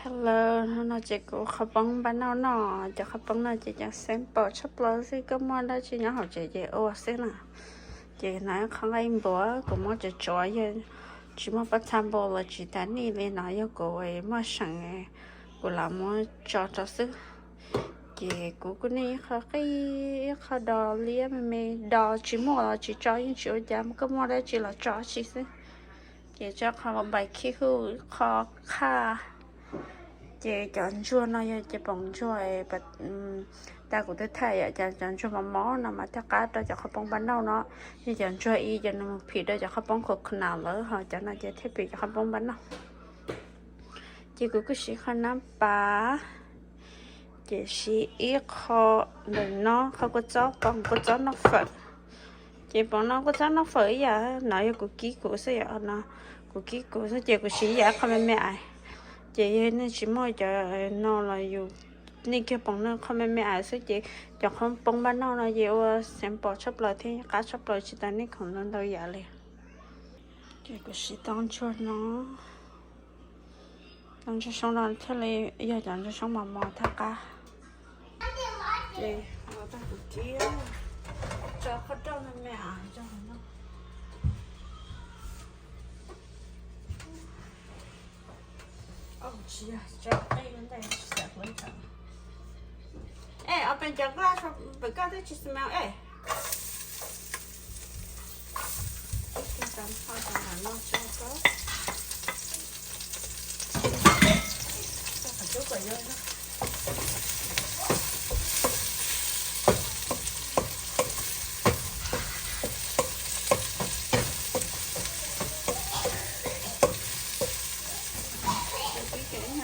Hello, nó chỉ có khắp bóng bán nào nọ, cho khắp bóng nào chỉ chẳng xem bỏ chấp lỡ gì cơ mà đó chỉ nhớ học chỉ ô xí nè, chỉ nói không ai bố cũng muốn chỉ cho vậy, chỉ muốn bắt tham bố là chỉ đánh đi lên nói yêu cô ấy mà sẵn ấy, cô làm muốn cho xứ, chỉ cô cái này khó khó đo lia mình đo chỉ mua là chỉ cho những chỗ giảm cơ mà đó chỉ là cho chỉ xí, chỉ cho họ bài khí hữu khó khá chị chọn chua nó như chị bông chua bật ta cũng thấy thầy chọn chua mà món nào mà tất cả đó cho họ bông bánh đâu nó như chọn chua y cho nó phì đó cho họ bông khổ nào lỡ họ cho nó chỉ thiết bị cho họ bông bánh đâu chị cũng cứ xí khó nắm bà chị xí ít khó đừng nó không có chó bông có chó nó phật chị bông nó có chó nó phở vậy nói của ký của sẽ nó của ký của sẽ chị của xí vậy không mẹ ai chị nên chỉ mua cho nó là dù nên kia bằng nó không mẹ ai sẽ chị cho không bằng bán nó là nhiều xem bỏ chấp lời thì cá chấp lời chỉ ta nên không nên đâu vậy liền chị cứ chỉ tăng cho nó tăng cho xong rồi thế này giờ tăng cho xong mà mò thắt cá chị nó ta cũng chia cho có cho nó mẹ ai cho nó chị cho đây vấn đề sẽ quan trọng. Ê, ở bên trong glass phải có cái smell ê. Cái tấm hoa tấm là nó cho có. Sao phải chút vào vô đó.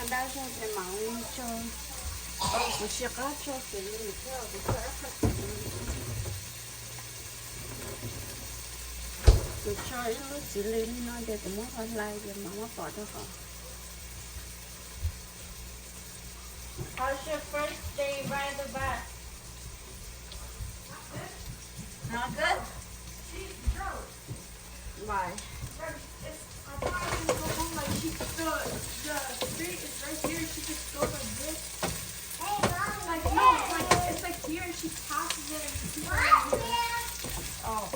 Đa cho cái màu cho cũng sẽ có cho cái gì theo cái khác tôi cho nó chỉ lên nó để cũng muốn online để mà nó bỏ cho họ. How's your first day by the back? Not good. Why? The street is right here. She just goes like this. Hey, Mom. Like no, it's like here. And she passes it. And she's like here. Oh.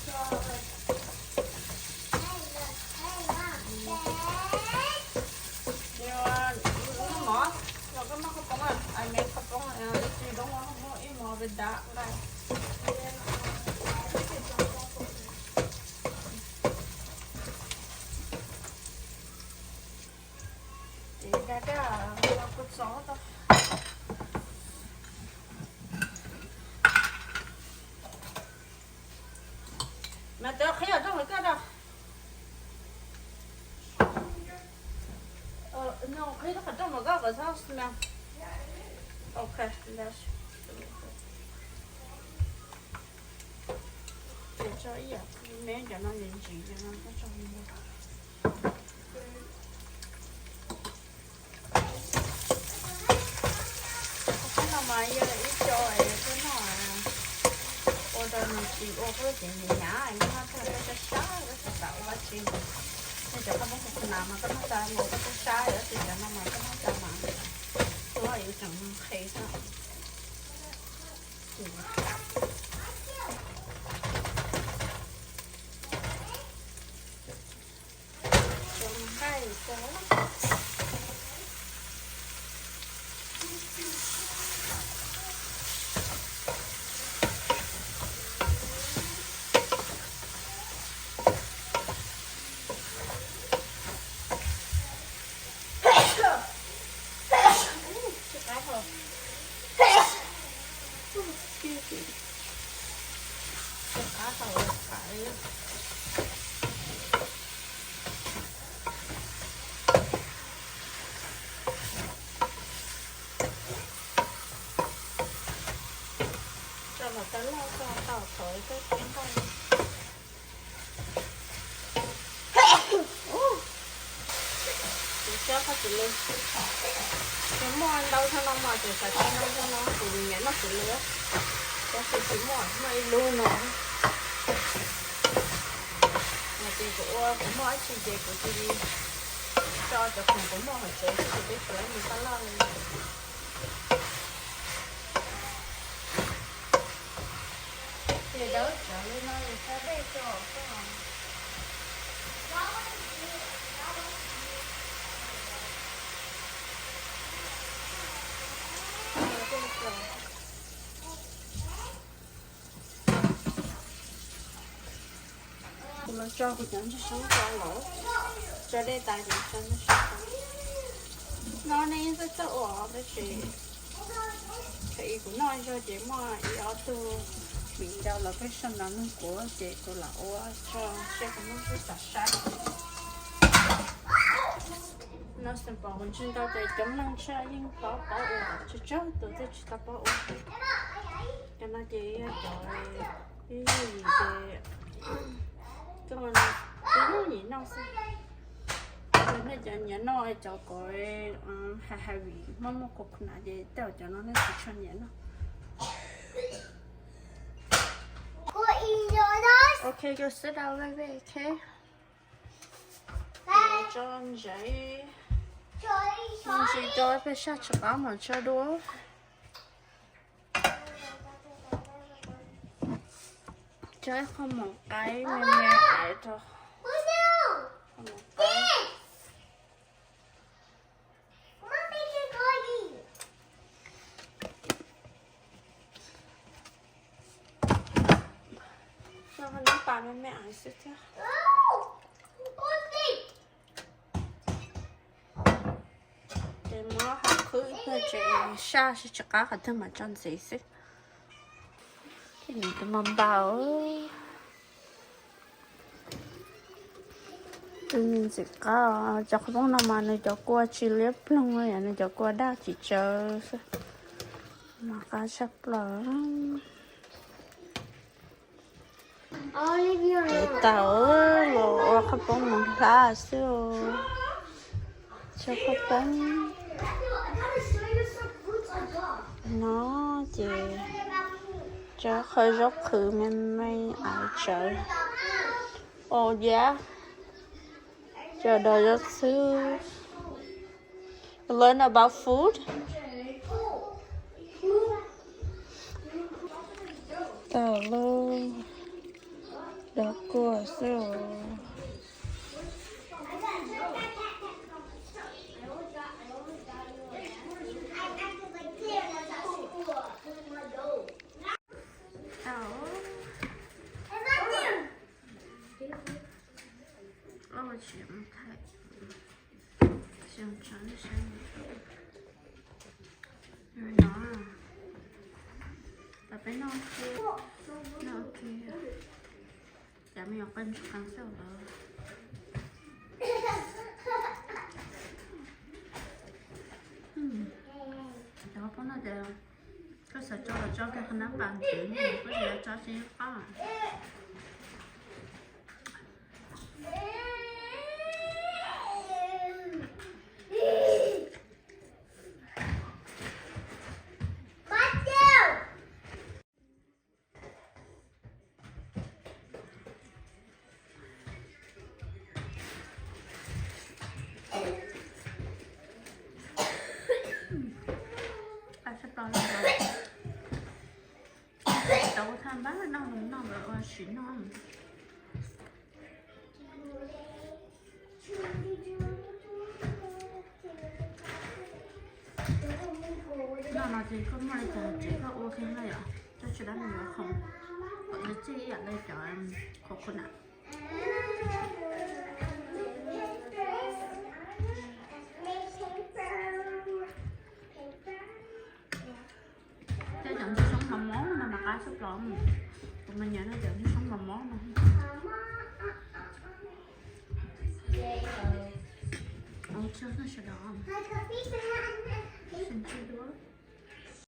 So like. Hey, Mom. You want nó có mắc không à? I make không à? You don't want more more with that, right? Gió đâu mà tớ khi ở trong cái đâu no khi nó phải trong một góc ở sao smell okay that's để cho ý mấy cho nó liền chỉ cho nó có trong mà giờ ít cho cái nó ô tô nó chỉ ô cái chuyện gì nhá nó thấy cái sai cái tạo quá chi nên cho các bác phụ nào mà cái nó ta một cái sai đó thì cho nó mà cái nó ta mà tôi yêu chẳng hay sao trong hai có tới lo cho tao tới cái con chị cho các chị lên cái món đâu cho nó mà chị phải cho nó cùng nhảy nó cũng nữa cho chị món mày luôn rồi mà chị của mỗi chị của chị cho cùng cũng mua hồi chế thì biết phải mình có lo thì đó trở lên nó thì sẽ đây cho cái hòn nó cho cái chén cho sống cho lỗ cho đây tại vì cho nó sống nó nên rất là ổn đấy chị thì của nó cho chị mà ở từ bị đâu là cái sân nó của chị của lão cho xe của nó rất là sáng nó sẽ bảo mình trên đó để chống năng cha nhưng bảo ổn cho cháu từ từ chỉ ta bảo ổn cho nó chị rồi cái gì để cái mình cái gì nó sẽ nó cho nhớ nó cho coi hai vị mắm cục nãy để tao cho nó chỉ cho nhớ nó okay go sit down baby okay cho giấy mình chỉ cho phải sát cho báo mà cho đũa chơi không một cái mềm mềm thôi không một cái cho nó bà mẹ ăn xíu thế để mà học cứ bây giờ xa sẽ chắc cả thằng mà chọn gì xí cái này cái mầm bảo tự chỉ có cho các bạn nào mà cho qua chỉ liếp luôn rồi này cho qua đa chỉ chờ mà cá sắp lỡ tao lo các bạn mình khá xíu cho các bạn nó chỉ cho khơi rốc khử mấy ai chơi oh yeah chờ đợi rất xíu learn about food tao luôn đó của xíu chuyện thay xem trắng xem rồi nó và cái nó kia đã mình học bên càng sâu đó đó có nó đều có sợ cho cái khăn áo bàn chuyển có gì cho sẽ có đâu tham bác nó rồi xỉn nó nó thì không mai giờ chỉ có ok thôi ạ cho chị đã mình không còn nó chỉ ở đây cho em coconut cái chọn sống mắm món mà cá súp lộn tụi mình nhớ nó chọn sống mắm món mà chưa nó sẽ đỏ xin chưa đuối